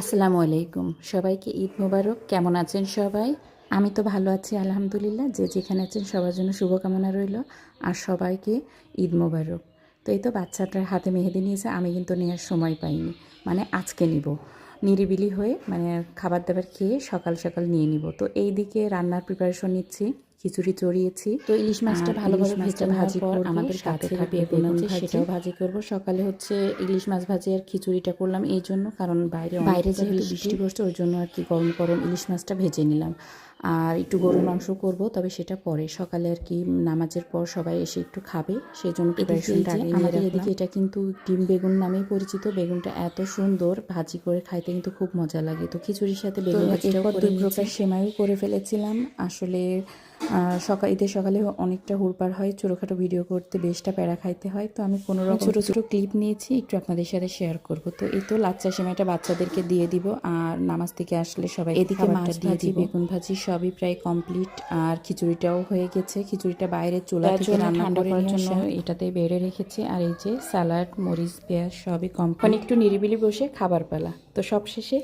আসসালামু আলাইকুম, সবাইকে ঈদ মোবারক। কেমন আছেন সবাই? আমি তো ভালো আছি আলহামদুলিল্লাহ। যে যেখানে আছেন সবার জন্য শুভকামনা রইল। আর সবাইকে ঈদ মোবারক। তো এই তো বাচ্চাটার হাতে মেহেদি নিয়েছে, আমি কিন্তু নেওয়ার সময় পাইনি, মানে আজকে নিব নিরিবিলি হয়ে, মানে খাবার দাবার খেয়ে সকাল সকাল নিয়ে নিব। তো এই দিকে রান্নার প্রিপারেশন নিচ্ছি। খিচুড়ি চড়িয়েছি, তো ইলিশ মাছটা ভালোভাবে ভেজে ভাজি করব। আমাদের গাছের বেগুন আছে, সেটাও ভাজি করব। সকালে হচ্ছে ইলিশ মাছ ভাজি আর খিচুড়িটা করলাম এই জন্য, কারণ বাইরে যেহেতু বৃষ্টি পড়ছে, ওই জন্য আর কি গরম গরম ইলিশ মাছটা ভেজে নিলাম। আর একটু গরুর মাংস করব, তবে সেটা পরে। সকালে আর কি নামাজের পর সবাই এসে একটু খাবে, সেই জন্য প্রিপারেশনটা আগে নিয়ে রাখলাম। এদিকে এটা কিন্তু ডিম বেগুন নামেই পরিচিত। বেগুনটা এত সুন্দর, ভাজি করে খাইতে কিন্তু খুব মজা লাগে। তো খিচুড়ির সাথে বেগুন ভাজিটাও করে নিয়েছি। দুই প্রকার সেমাইও করে ফেলেছিলাম। আসলে ঈদের সকালে অনেকটা হুড়পাড় হয়, ছোটোখাটো ভিডিও করতে বেশটা প্যারা খাইতে হয়। তো আমি কোনো রকম ছোটো ছোটো ক্লিপ নিয়েছি, একটু আপনাদের সাথে শেয়ার করব। তো এই তো লাচ্চা সেমাইটা বাচ্চাদেরকে দিয়ে দিব, আর নামাজ থেকে আসলে সবাই এদিকে মাছ ভাজি বেগুন ভাজি সবই প্রায় কমপ্লিট। আর খিচুড়িটাও হয়ে গেছে। খিচুড়িটা বাইরে চুলা থেকে রান্না করার জন্য এটাতে বেড়ে রেখেছি। আর এই যে স্যালাড, মরিচ, পেঁয়াজ সবই কমপ্লিট। একটু নিরিবিলি বসে খাবার পালা। তো সব শেষে